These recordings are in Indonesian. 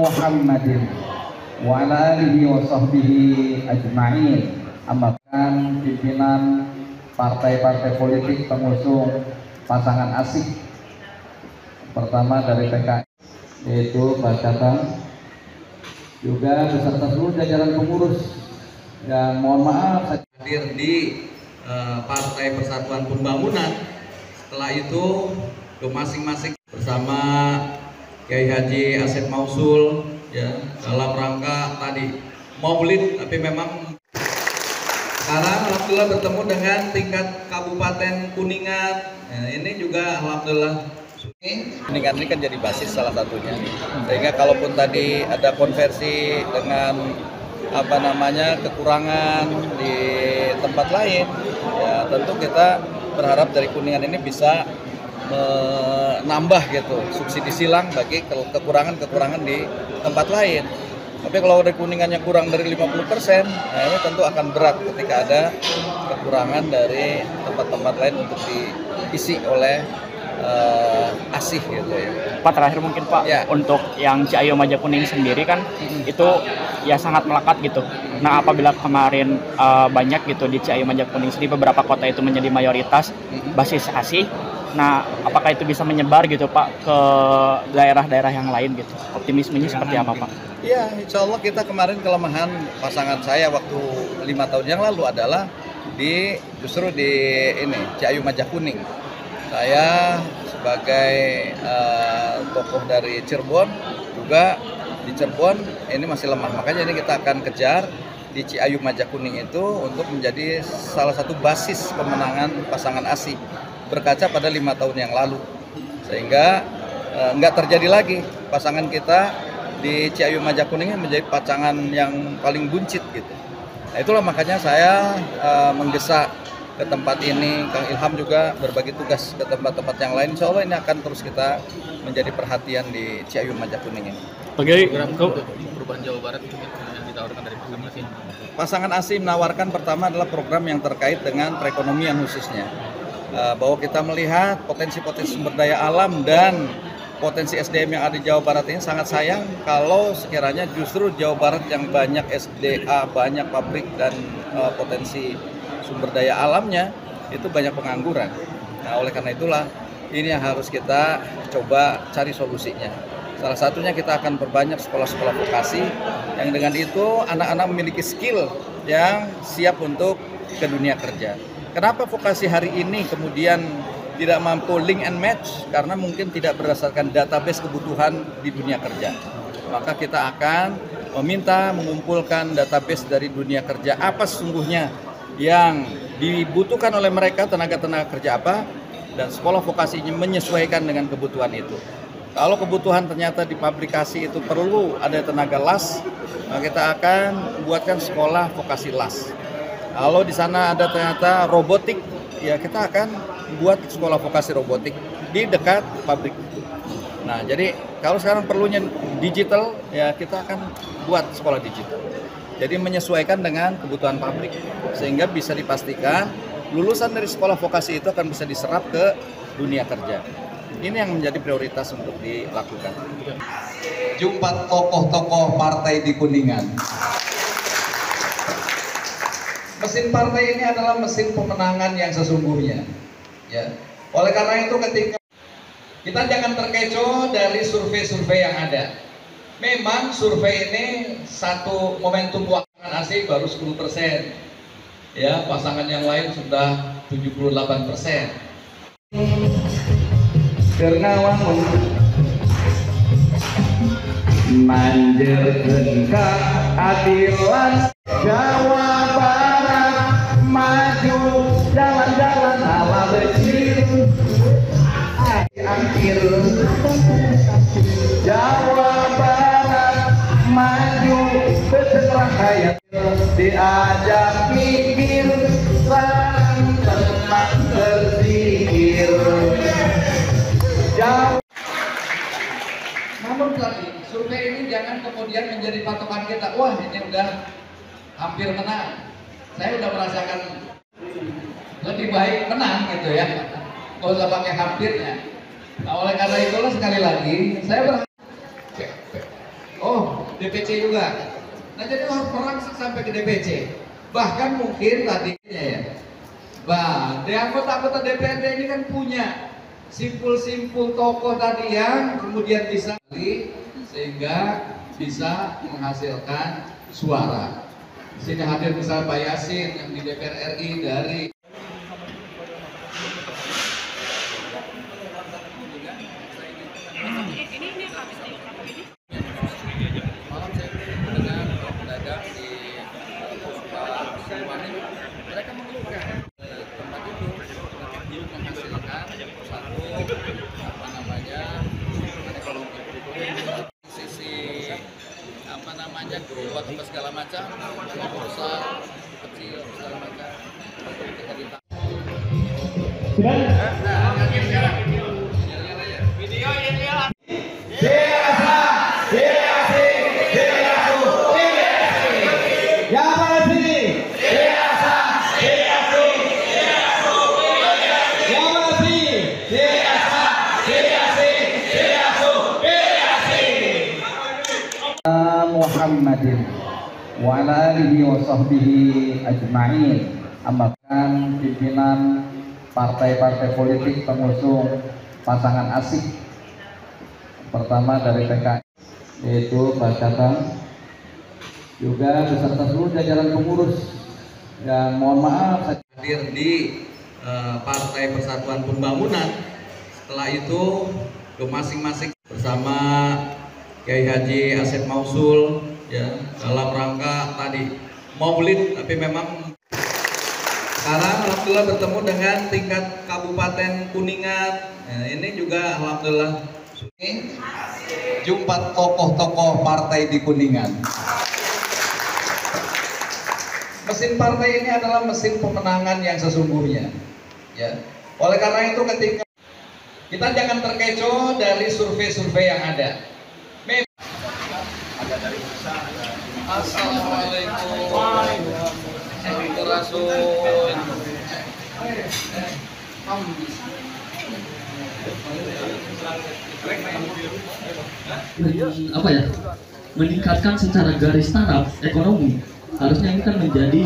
Muhammadin wa ala alihi wa sahbihi ajma'in. Amakan pimpinan partai-partai politik pengusung pasangan asik. Pertama dari PKS yaitu Pak Catang, juga beserta seluruh jajaran pengurus yang mohon maaf hadir di Partai Persatuan Pembangunan. Setelah itu ke masing-masing bersama Kiai Haji Asep Mausul ya, dalam rangka tadi Maulid, tapi memang sekarang alhamdulillah bertemu dengan tingkat Kabupaten Kuningan. Nah, ini juga alhamdulillah Kuningan ini kan jadi basis salah satunya, sehingga kalaupun tadi ada konversi dengan kekurangan di tempat lain, ya tentu kita berharap dari Kuningan ini bisa menambah gitu subsidi silang bagi kekurangan di tempat lain. Tapi kalau dari Kuningannya kurang dari 50%, nah ini tentu akan berat ketika ada kekurangan dari tempat-tempat lain untuk diisi oleh asih gitu ya. Pak, terakhir mungkin Pak, ya, untuk yang Ciayu Majakuning sendiri kan itu ya sangat melekat gitu. Nah, apabila kemarin banyak gitu di Ciayu Majakuning sendiri beberapa kota itu menjadi mayoritas basis asih. Nah, apakah itu bisa menyebar gitu Pak ke daerah-daerah yang lain gitu? Optimismenya seperti apa Pak? Ya, insya Allah kita kemarin kelemahan pasangan saya waktu 5 tahun yang lalu adalah justru di Ciayu Majakuning. Saya sebagai tokoh dari Cirebon juga di Cirebon ini masih lemah, makanya ini kita akan kejar di Ciayu Majakuning itu untuk menjadi salah satu basis pemenangan pasangan asih berkaca pada 5 tahun yang lalu, sehingga nggak terjadi lagi pasangan kita di Ciayu Majakuning menjadi pasangan yang paling buncit gitu. Nah, itulah makanya saya menggesa ke tempat ini. Kang Ilham juga berbagi tugas ke tempat-tempat yang lain. Insya Allah ini akan terus kita menjadi perhatian di Ciayu Majakuning ini. Perubahan Jawa Barat itu yang ditawarkan dari pasangan asih. Pasangan asih menawarkan pertama adalah program yang terkait dengan perekonomian khususnya, bahwa kita melihat potensi-potensi sumber daya alam dan potensi SDM yang ada di Jawa Barat ini. Sangat sayang kalau sekiranya justru Jawa Barat yang banyak SDA, banyak pabrik dan potensi sumber daya alamnya itu banyak pengangguran. Nah, oleh karena itulah ini yang harus kita coba cari solusinya. Salah satunya kita akan perbanyak sekolah-sekolah vokasi yang dengan itu anak-anak memiliki skill yang siap untuk ke dunia kerja. Kenapa vokasi hari ini kemudian tidak mampu link and match? Karena mungkin tidak berdasarkan database kebutuhan di dunia kerja. Maka kita akan meminta mengumpulkan database dari dunia kerja, apa sesungguhnya yang dibutuhkan oleh mereka, tenaga-tenaga kerja apa, dan sekolah vokasinya menyesuaikan dengan kebutuhan itu. Kalau kebutuhan ternyata di pabrikasi itu perlu ada tenaga las, maka kita akan buatkan sekolah vokasi las. Kalau di sana ada ternyata robotik, ya kita akan buat sekolah vokasi robotik di dekat pabrik. Nah, jadi kalau sekarang perlunya digital, ya kita akan buat sekolah digital. Jadi menyesuaikan dengan kebutuhan pabrik, sehingga bisa dipastikan lulusan dari sekolah vokasi itu akan bisa diserap ke dunia kerja. Ini yang menjadi prioritas untuk dilakukan. Jumpa tokoh-tokoh partai di Kuningan. Mesin partai ini adalah mesin pemenangan yang sesungguhnya. Ya. Oleh karena itu ketika kita jangan terkecoh dari survei-survei yang ada. Memang survei ini satu momentum pasangan asih baru 10%. Ya, pasangan yang lain sudah 78%. Kernawan manjerkeun ka adilan Jawa Barat, maju jalan-jalan ala becil akhir Jawa Barat, maju beserah hayat diajak mikir sang tenang terzikir. Namun tadi survei ini jangan kemudian menjadi patokan kita. Wah, ini udah hampir menang. Saya udah merasakan lebih baik menang gitu ya. Nggak usah pakai hampirnya. Nah, oleh karena itulah sekali lagi saya berharap. Oh, DPC juga. Nah jadi harus merangsek sampai ke DPC. Bahkan mungkin tadinya ya, bah, di anggota-anggota DPRD ini kan punya simpul-simpul tokoh tadi yang kemudian bisa sehingga bisa menghasilkan suara. Di sini hadir misalnya Pak Yasin yang di DPR RI dari Malam saya bertemu dengan pedagang di Siliwangi. Mereka mengeluhkan tempat itu belum menghasilkan satu sisi grup atau segala macam, besar, kecil, segala macam. Kita ditanya. Muhammadin wa ala alihi wa sahbihi ajma'in. Amakan pimpinan partai-partai politik pengusung pasangan asik pertama dari PKS yaitu Pak Catang, juga beserta seluruh jajaran pengurus yang mohon maaf Hadir di Partai Persatuan Pembangunan. Setelah itu ke masing-masing bersama Kiai Haji Asep Mausul ya, dalam rangka tadi maulid, tapi memang sekarang alhamdulillah bertemu dengan tingkat Kabupaten Kuningan. Nah, ini juga alhamdulillah jumpa tokoh-tokoh partai di Kuningan. Mesin partai ini adalah mesin pemenangan yang sesungguhnya. Ya. Oleh karena itu ketika kita jangan terkecoh dari survei-survei yang ada. Assalamualaikum apa ya, meningkatkan secara garis taraf ekonomi. Harusnya ini kan menjadi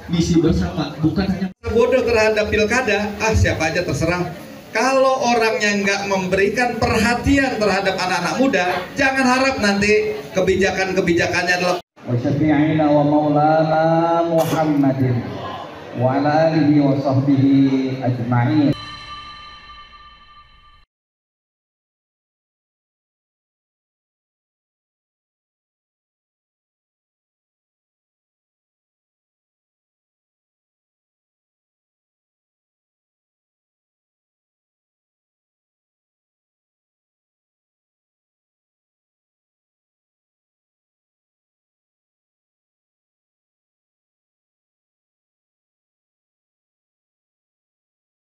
misi bersama, bukan hanya bodoh terhadap pilkada. Siapa aja terserah. Kalau orangnya nggak memberikan perhatian terhadap anak-anak muda, jangan harap nanti kebijakan-kebijakannya adalah wa syafi'ina wa maulana Muhammadin wa ala alihi wa sahbihi ajma'in.